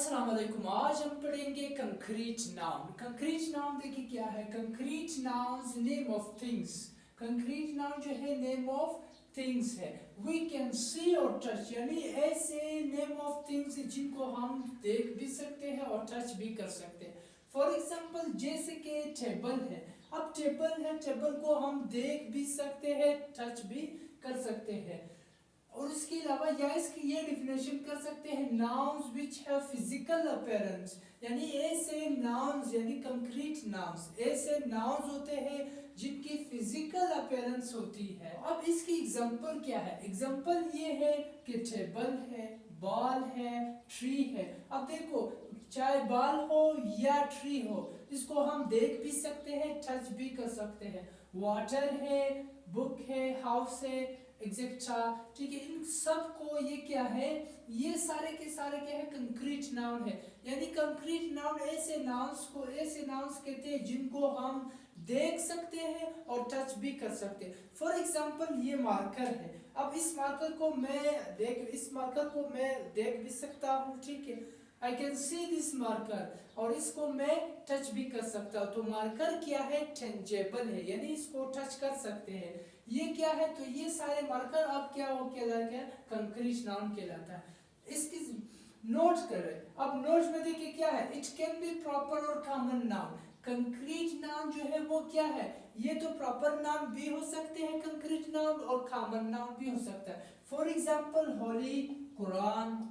अस्सलाम वालेकुम। आज हम पढ़ेंगे कंक्रीट नाउन। कंक्रीट नाउन देखिए क्या है। Concrete nouns name of things. Concrete noun जो है नेम ऑफ थिंग्स है। वी कैन सी और टच, यानी ऐसे नेम ऑफ थिंग्स जिनको हम देख भी सकते हैं और टच भी कर सकते हैं। फॉर एग्जाम्पल जैसे कि टेबल है। अब टेबल है, टेबल को हम देख भी सकते हैं, टच भी कर सकते हैं। और इसके अलावा या इसकी ये डिफिनेशन कर सकते हैं nouns which have physical appearance, यानी ऐसे नाउन्स यानी कंक्रीट नाउन्स, ऐसे नाउन्स होते हैं जिनकी फिजिकल अपीयरेंस होती है। अब इसकी एग्जांपल क्या है? एग्जांपल ये है कि टेबल है, बॉल है, ट्री है। अब देखो, चाहे बॉल हो या ट्री हो, इसको हम देख भी सकते हैं, टच भी कर सकते हैं। वाटर है, बुक है, हाउस है, एक्सेट्रा, ठीक है। इन सब को ये क्या है, ये सारे के सारे क्या है, कंक्रीट नाउन है। यानी कंक्रीट नाउन ऐसे नाउन्स को, ऐसे नाउन्स कहते हैं जिनको हम देख सकते हैं और टच भी कर सकते हैं। फॉर एग्जांपल ये मार्कर है। अब इस मार्कर को मैं देख भी सकता हूँ, ठीक है। I can see this marker, और इसको मैं टच भी कर सकता हूँ। तो मार्कर क्या है, टेंजेबल है, यानी इसको टच कर सकते हैं। ये क्या है, तो ये सारे मार्कर अब क्या हो कहलाता है, कंक्रीट नाउन कहलाता है। इसकी नोट करें। अब नोट में देखिए क्या है, इट कैन बी प्रॉपर और कॉमन नाउन। कंक्रीट नाउन जो है वो क्या है, ये तो प्रॉपर नाउन भी हो सकते हैं कंक्रीट नाउन, और कॉमन नाउन भी हो सकता है। फॉर एग्जांपल होली कुरान,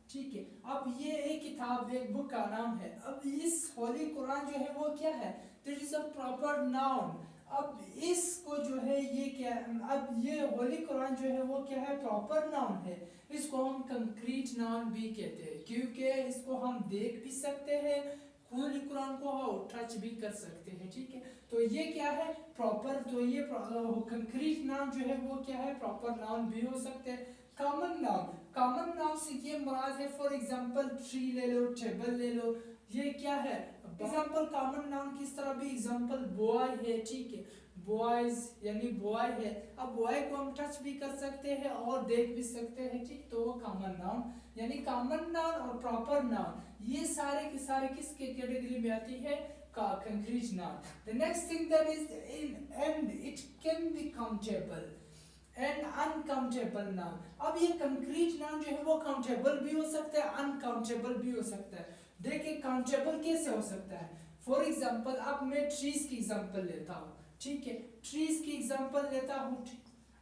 ठीक है। अब ये एक किताब, एक बुक का नाम है। अब इस होली कुरान जो है वो क्या है, this is a proper noun. अब इसको जो है ये क्या है, अब ये होली कुरान जो है वो क्या है, प्रॉपर नाउन है। इसको हम कंक्रीट नाउन भी कहते हैं, क्योंकि इसको हम देख भी सकते हैं, होली कुरान को हम टच भी कर सकते हैं, ठीक है। तो ये क्या है, प्रॉपर, तो ये कंक्रीट नाउन जो है वो क्या है, प्रॉपर नाउन भी हो सकते हैं। कॉमन नाउन, कॉमन नाउन से ये मुराद है, फॉर एग्जांपल ट्री ले लो, टेबल ले लो, ये क्या है एग्जांपल कॉमन नाउन। किस तरह भी एग्जांपल बॉय है, ठीक है, बॉयज यानी बॉय है। अब बॉय को हम टच भी कर सकते हैं और देख भी सकते हैं, ठीक। तो वो कॉमन नाउन, यानी कॉमन नाउन और प्रॉपर नाउन, ये सारे के सारे किसके कैटेगरी में आती है, concrete noun. The next thing that is in and it can be countable and uncountable noun. अब ये कंक्रीट नाउन जो है वो काउंटेबल भी हो सकता है, अनकाउंटेबल भी हो सकता है। देखिए काउंटेबल कैसे हो सकता है। फॉर एग्जांपल अब मैं ट्रीज की एग्जांपल लेता हूँ, ठीक है, ट्रीज की एग्जांपल लेता हूँ।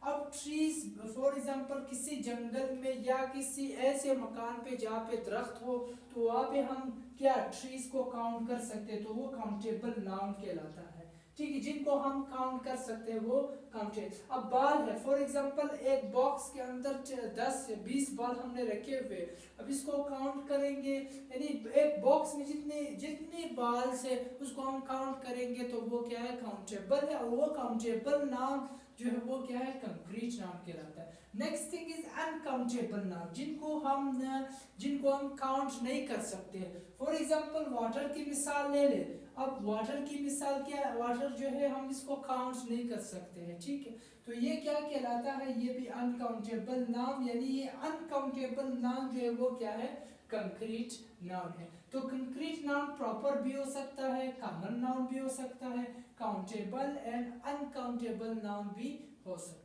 अब ट्रीज फॉर एग्जांपल किसी जंगल में या किसी ऐसे मकान पे जहाँ पे दरख्त हो, तो वहाँ पे हम क्या ट्रीज को काउंट कर सकते हैं, तो वो काउंटेबल नाउन कहलाता है, ठीक है। जिनको हम काउंट कर सकते हैं वो काउंटेड। अब बॉल है, फॉर एग्जांपल एक बॉक्स के अंदर 10 से 20 बॉल हमने रखे हुए। अब इसको काउंट करेंगे, यानी एक बॉक्स में जितने बॉल्स है उसको हम काउंट करेंगे, तो वो क्या है, काउंटेबल है। और वो काउंटेबल नाउन जो है वो क्या है, कंक्रीट नाउन कहलाता है। Next thing is uncountable noun, जिनको हम काउंट नहीं कर सकते। फॉर एग्जांपल वाटर की मिसाल ले ले। अब वाटर की मिसाल क्या है, वाटर जो है हम इसको काउंट नहीं कर सकते हैं, ठीक है। तो ये क्या कहलाता है, ये भी अनकाउंटेबल नाउन, यानी ये अनकाउंटेबल नाउन जो है वो क्या है, कंक्रीट नाउन है। तो कंक्रीट नाउन प्रॉपर भी हो सकता है, कॉमन नाउन भी हो सकता है, काउंटेबल एंड अनकाउंटेबल नाउन भी हो सकता है।